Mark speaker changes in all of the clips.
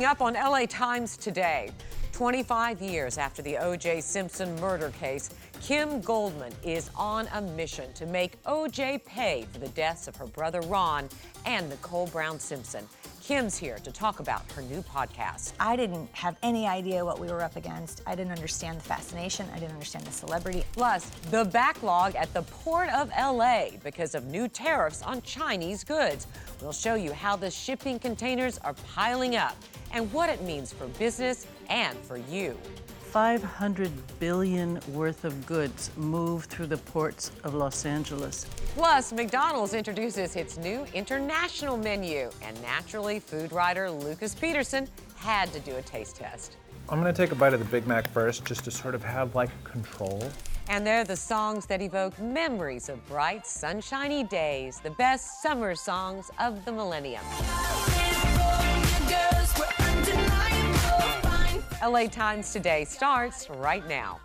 Speaker 1: Coming up on LA Times today, 25 years after the O.J. Simpson murder case, Kim Goldman is on a mission to make O.J. pay for the deaths of her brother Ron and Nicole Brown Simpson. Kim's here to talk about her new podcast.
Speaker 2: I didn't have any idea what we were up against. I didn't understand the fascination. I didn't understand the celebrity.
Speaker 1: Plus, the backlog at the Port of LA because of new tariffs on Chinese goods. We'll show you how the shipping containers are piling up and what it means for business and for you.
Speaker 3: 500 billion worth of goods move through the ports of Los Angeles.
Speaker 1: Plus, McDonald's introduces its new international menu, and naturally, food writer Lucas Peterson had to do a taste test.
Speaker 4: I'm gonna take a bite of the Big Mac first, just to sort of have like control.
Speaker 1: And they're the songs that evoke memories of bright, sunshiny days, the best summer songs of the millennium. LA Times Today starts right now.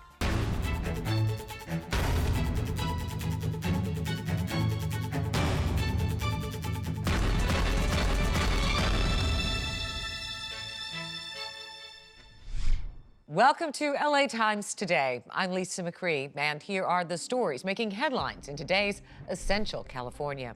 Speaker 1: Welcome to LA Times Today. I'm Lisa McCree, and here are the stories making headlines in today's Essential California.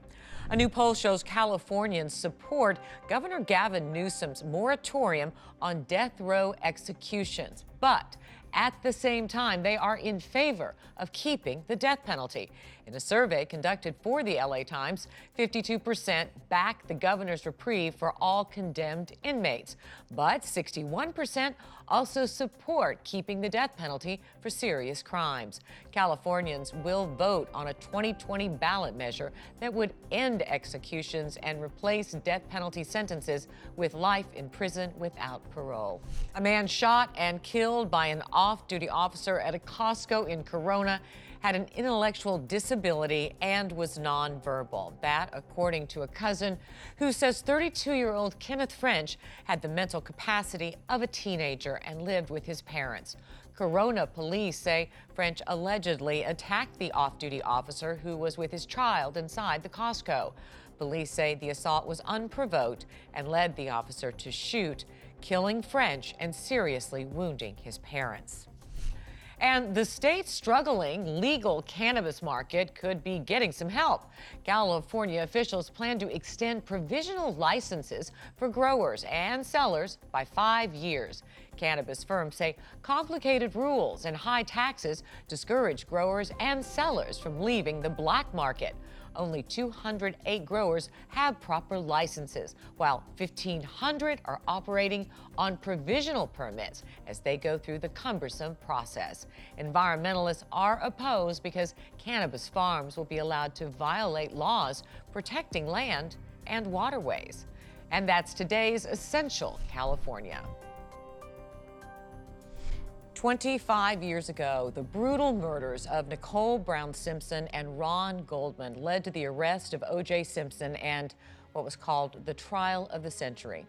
Speaker 1: A new poll shows Californians support Governor Gavin Newsom's moratorium on death row executions, but at the same time, they are in favor of keeping the death penalty. In a survey conducted for the LA Times, 52% back the governor's reprieve for all condemned inmates, but 61% also support keeping the death penalty for serious crimes. Californians will vote on a 2020 ballot measure that would end executions and replace death penalty sentences with life in prison without parole. A man shot and killed by an off-duty officer at a Costco in Corona had an intellectual disability and was nonverbal. That, according to a cousin who says 32-year-old Kenneth French had the mental capacity of a teenager and lived with his parents. Corona police say French allegedly attacked the off-duty officer who was with his child inside the Costco. Police say the assault was unprovoked and led the officer to shoot, killing French and seriously wounding his parents. And the state's struggling legal cannabis market could be getting some help. California officials plan to extend provisional licenses for growers and sellers by 5 years. Cannabis firms say complicated rules and high taxes discourage growers and sellers from leaving the black market. Only 208 growers have proper licenses, while 1,500 are operating on provisional permits as they go through the cumbersome process. Environmentalists are opposed because cannabis farms will be allowed to violate laws protecting land and waterways. And that's today's Essential California. 25 years ago, the brutal murders of Nicole Brown Simpson and Ron Goldman led to the arrest of O.J. Simpson and what was called the trial of the century.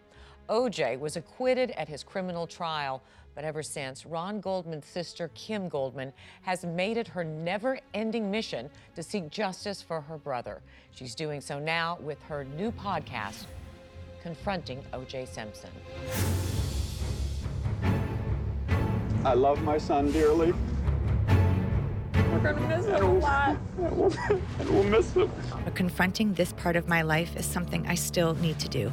Speaker 1: O.J. was acquitted at his criminal trial, but ever since, Ron Goldman's sister, Kim Goldman, has made it her never-ending mission to seek justice for her brother. She's doing so now with her new podcast, Confronting O.J. Simpson.
Speaker 5: I love my son dearly.
Speaker 6: We're gonna miss him a lot.
Speaker 5: And we'll miss him.
Speaker 6: But confronting this part of my life is something I still need to do.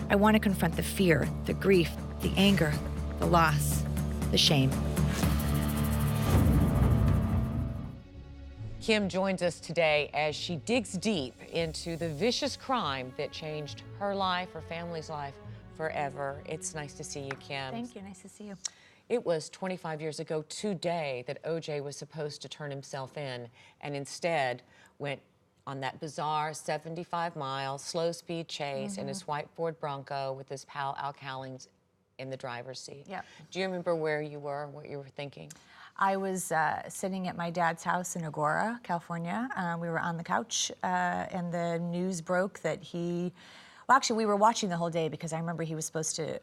Speaker 6: I want to confront the fear, the grief, the anger, the loss, the shame.
Speaker 1: Kim joins us today as she digs deep into the vicious crime that changed her life, her family's life, forever. It's nice to see you, Kim.
Speaker 2: Thank you. Nice to see you.
Speaker 1: It was 25 years ago today that O.J. was supposed to turn himself in and instead went on that bizarre 75-mile slow-speed chase in his white Ford Bronco with his pal Al Cowlings in the driver's seat.
Speaker 2: Yep.
Speaker 1: Do you remember where you were, what you were thinking?
Speaker 2: I was sitting at my dad's house in Agoura, California. We were on the couch, and the news broke that well, actually, we were watching the whole day because I remember he was supposed to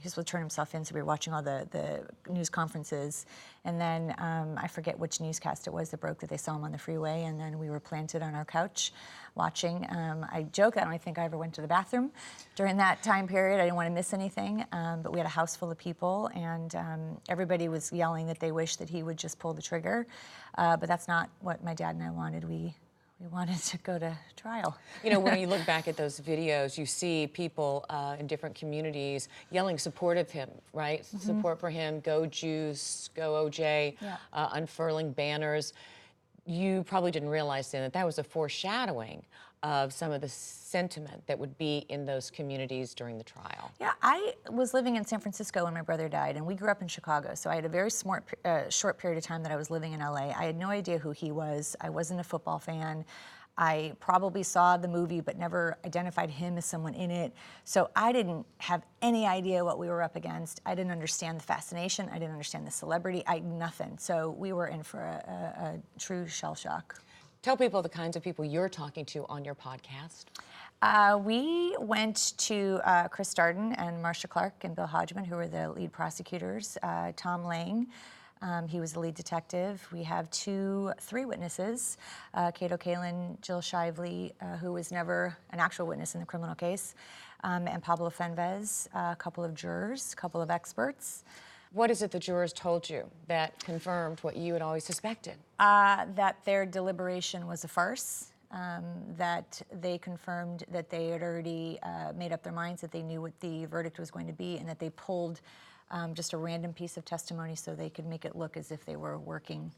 Speaker 2: he was supposed to turn himself in, so we were watching all the news conferences. And then I forget which newscast it was that broke that they saw him on the freeway, and then we were planted on our couch watching. I joke that I don't think I ever went to the bathroom during that time period. I didn't want to miss anything, but we had a house full of people, and everybody was yelling that they wished that he would just pull the trigger. But that's not what my dad and I wanted. We wanted to go to trial.
Speaker 1: You know, when you look back at those videos, you see people in different communities yelling support of him, right? Support for him, go Juice, go OJ, unfurling banners. You probably didn't realize then that that was a foreshadowing of some of the sentiment that would be in those communities during the trial.
Speaker 2: Yeah, I was living in San Francisco when my brother died, and we grew up in Chicago, so I had a very short period of time that I was living in LA. I had no idea who he was. I wasn't a football fan. I probably saw the movie but never identified him as someone in it. So I didn't have any idea what we were up against. I didn't understand the fascination. I didn't understand the celebrity. Nothing. So we were in for a true shell shock.
Speaker 1: Tell people the kinds of people you're talking to on your podcast.
Speaker 2: We went to Chris Darden and Marcia Clark and Bill Hodgman, who were the lead prosecutors. Tom Lang, he was the lead detective. We have three witnesses, Cato Kalin, Jill Shively, who was never an actual witness in the criminal case, and Pablo Fenvez, a couple of jurors, a couple of experts.
Speaker 1: What is it the jurors told you that confirmed what you had always suspected?
Speaker 2: That their deliberation was a farce, that they confirmed that they had already made up their minds, that they knew what the verdict was going to be, and that they pulled just a random piece of testimony so they could make it look as if they were working.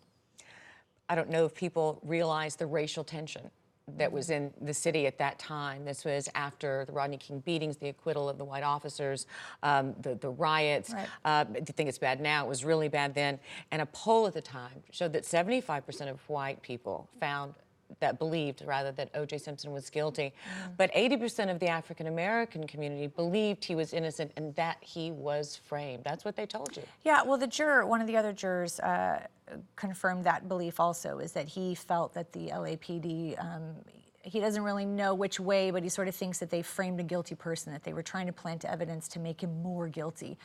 Speaker 1: I don't know if people realize the racial tension that was in the city at that time. This was after the Rodney King beatings, the acquittal of the white officers, the riots. Right. I think it's bad now. It was really bad then. And a poll at the time showed that 75% of white people believed that O.J. Simpson was guilty. But 80% of the African-American community believed he was innocent and that he was framed. That's what they told you.
Speaker 2: Yeah, well, one of the other jurors confirmed that belief also, is that he felt that the LAPD, he doesn't really know which way, but he sort of thinks that they framed a guilty person, that they were trying to plant evidence to make him more guilty.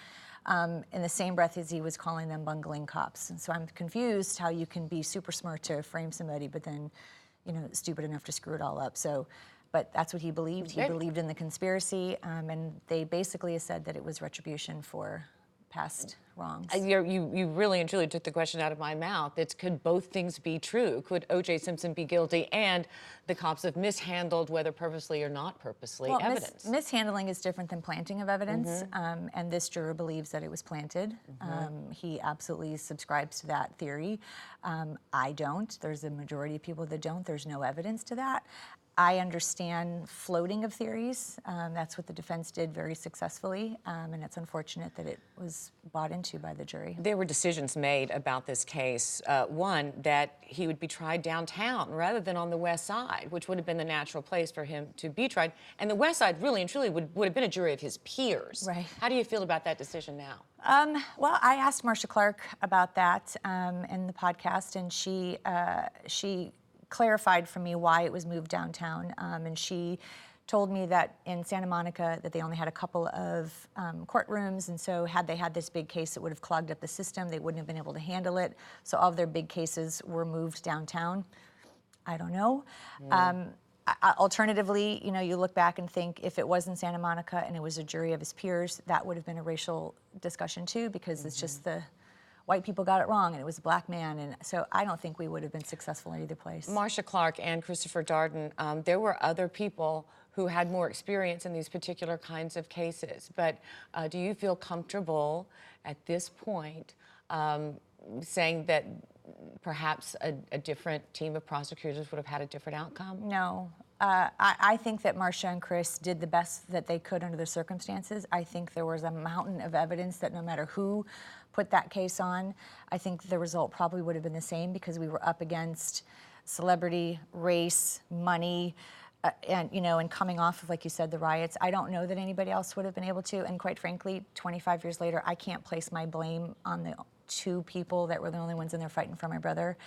Speaker 2: In the same breath as he was calling them bungling cops. And so I'm confused how you can be super smart to frame somebody, but then, stupid enough to screw it all up. So, but that's what he believed. He believed in the conspiracy, and they basically said that it was retribution for past wrongs.
Speaker 1: You really and truly took the question out of my mouth. It's, could both things be true? Could O.J. Simpson be guilty and the cops have mishandled, whether purposely or not purposely, evidence?
Speaker 2: Mishandling is different than planting of evidence, and this juror believes that it was planted. He absolutely subscribes to that theory. I don't. There's a majority of people that don't. There's no evidence to that. I understand floating of theories. That's what the defense did very successfully, and it's unfortunate that it was bought into by the jury.
Speaker 1: There were decisions made about this case. One, that he would be tried downtown rather than on the West Side, which would have been the natural place for him to be tried. And the West Side really and truly would have been a jury of his peers.
Speaker 2: Right.
Speaker 1: How do you feel about that decision now?
Speaker 2: Well, I asked Marcia Clark about that in the podcast, and she clarified for me why it was moved downtown, and she told me that in Santa Monica that they only had a couple of courtrooms, and so had they had this big case, it would have clogged up the system. They wouldn't have been able to handle it. So all of their big cases were moved downtown. I don't know. Alternatively, you look back and think if it was in Santa Monica and it was a jury of his peers, that would have been a racial discussion too, because it's just the white people got it wrong, and it was a black man, and so I don't think we would have been successful in either place.
Speaker 1: Marcia Clark and Christopher Darden, there were other people who had more experience in these particular kinds of cases, but do you feel comfortable at this point saying that perhaps a different team of prosecutors would have had a different outcome?
Speaker 2: No. I think that Marcia and Chris did the best that they could under the circumstances. I think there was a mountain of evidence that no matter who put that case on, I think the result probably would have been the same, because we were up against celebrity, race, money, and coming off of, like you said, the riots. I don't know that anybody else would have been able to, and quite frankly, 25 years later, I can't place my blame on the two people that were the only ones in there fighting for my brother.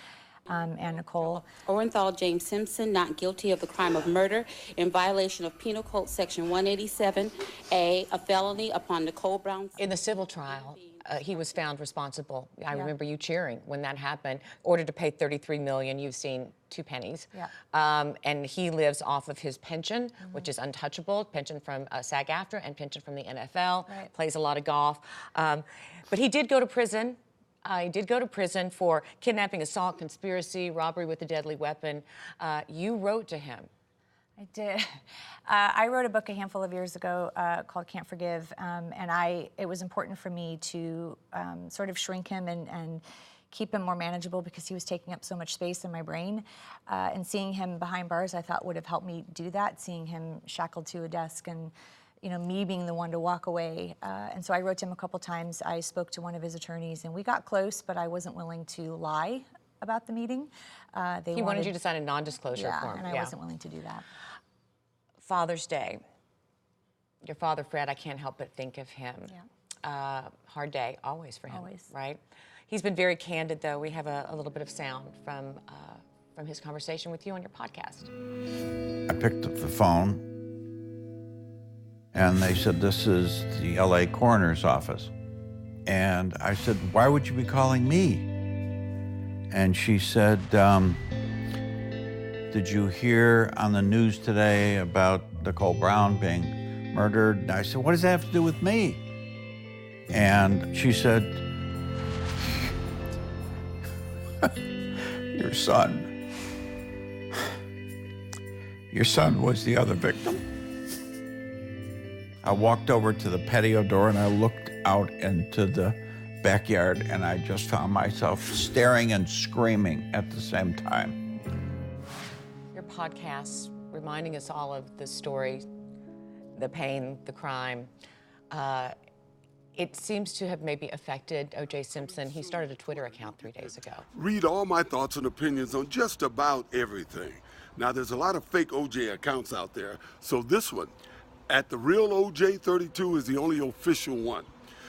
Speaker 2: and Nicole.
Speaker 7: Orenthal James Simpson, not guilty of the crime of murder in violation of Penal Code Section 187A, a felony upon Nicole Brown.
Speaker 1: In the civil trial, he was found responsible. I remember you cheering when that happened. Ordered to pay $33 million. You've seen 2 pennies.
Speaker 2: Yeah.
Speaker 1: And he lives off of his pension, which is untouchable. Pension from SAG-AFTRA and pension from the NFL.
Speaker 2: Right.
Speaker 1: Plays a lot of golf. But he did go to prison. He did go to prison for kidnapping, assault, conspiracy, robbery with a deadly weapon. You wrote to him.
Speaker 2: I did. I wrote a book a handful of years ago called Can't Forgive, and it was important for me to sort of shrink him and keep him more manageable because he was taking up so much space in my brain. And seeing him behind bars, I thought would have helped me do that, seeing him shackled to a desk and me being the one to walk away. And so I wrote to him a couple times. I spoke to one of his attorneys, and we got close, but I wasn't willing to lie about the meeting.
Speaker 1: He wanted you to sign a non-disclosure form.
Speaker 2: And I wasn't willing to do that.
Speaker 1: Father's Day. Your father, Fred, I can't help but think of him.
Speaker 2: Yeah.
Speaker 1: Hard day, always for him.
Speaker 2: Always.
Speaker 1: Right? He's been very candid, though. We have a little bit of sound from his conversation with you on your podcast.
Speaker 8: I picked up the phone, and they said, "This is the LA coroner's office." And I said, "Why would you be calling me?" And she said, "Did you hear on the news today about Nicole Brown being murdered?" And I said, "What does that have to do with me?" And she said, "Your son was the other victim." I walked over to the patio door and I looked out into the backyard, and I just found myself staring and screaming at the same time.
Speaker 1: Your podcast reminding us all of the story, the pain, the crime. It seems to have maybe affected O.J. Simpson. He started a Twitter account 3 days ago.
Speaker 9: Read all my thoughts and opinions on just about everything. Now, there's a lot of fake O.J. accounts out there, so this one, at the real OJ32, is the only official one.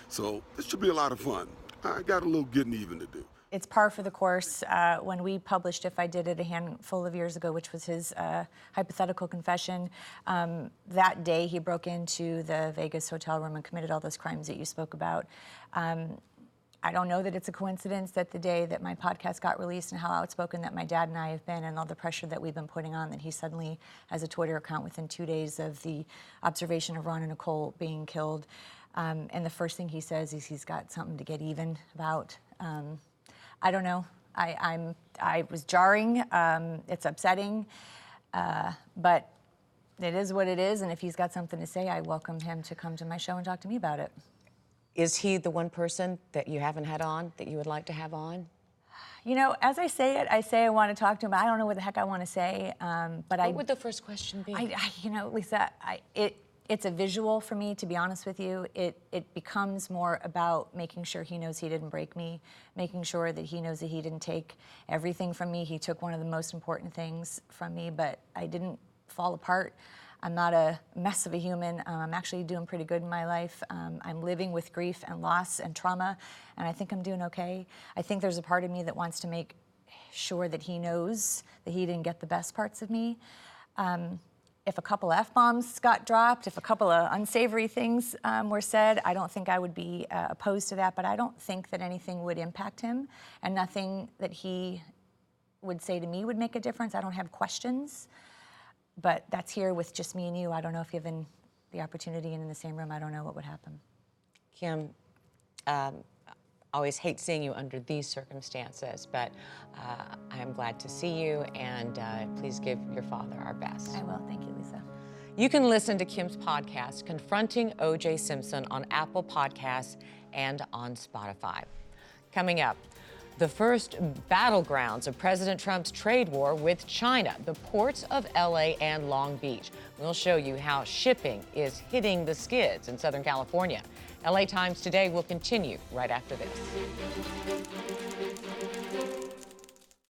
Speaker 9: So this should be a lot of fun. I got a little getting even to do.
Speaker 2: It's par for the course. When we published If I Did It a handful of years ago, which was his hypothetical confession, that day he broke into the Vegas hotel room and committed all those crimes that you spoke about. I don't know that it's a coincidence that the day that my podcast got released and how outspoken that my dad and I have been and all the pressure that we've been putting on, that he suddenly has a Twitter account within 2 days of the observation of Ron and Nicole being killed. And the first thing he says is he's got something to get even about. I don't know. I was jarring. It's upsetting, but it is what it is. And if he's got something to say, I welcome him to come to my show and talk to me about it.
Speaker 1: Is he the one person that you haven't had on that you would like to have on?
Speaker 2: As I say it, I say I want to talk to him, but I don't know what the heck I want to say.
Speaker 1: What would the first question be?
Speaker 2: Lisa, it's a visual for me, to be honest with you. It becomes more about making sure he knows he didn't break me, making sure that he knows that he didn't take everything from me. He took one of the most important things from me, but I didn't fall apart. I'm not a mess of a human. I'm actually doing pretty good in my life. I'm living with grief and loss and trauma, and I think I'm doing okay. I think there's a part of me that wants to make sure that he knows that he didn't get the best parts of me. If a couple F-bombs got dropped, if a couple of unsavory things were said, I don't think I would be opposed to that, but I don't think that anything would impact him, and nothing that he would say to me would make a difference. I don't have questions, but that's here with just me and you. I don't know if given the opportunity and in the same room, I don't know what would happen.
Speaker 1: Kim, always hate seeing you under these circumstances, but I am glad to see you, and please give your father our best.
Speaker 2: I will. Thank you, Lisa.
Speaker 1: You can listen to Kim's podcast, Confronting O.J. Simpson, on Apple Podcasts and on Spotify. Coming up, the first battlegrounds of President Trump's trade war with China, the ports of LA and Long Beach. We'll show you how shipping is hitting the skids in Southern California. LA Times Today will continue right after this.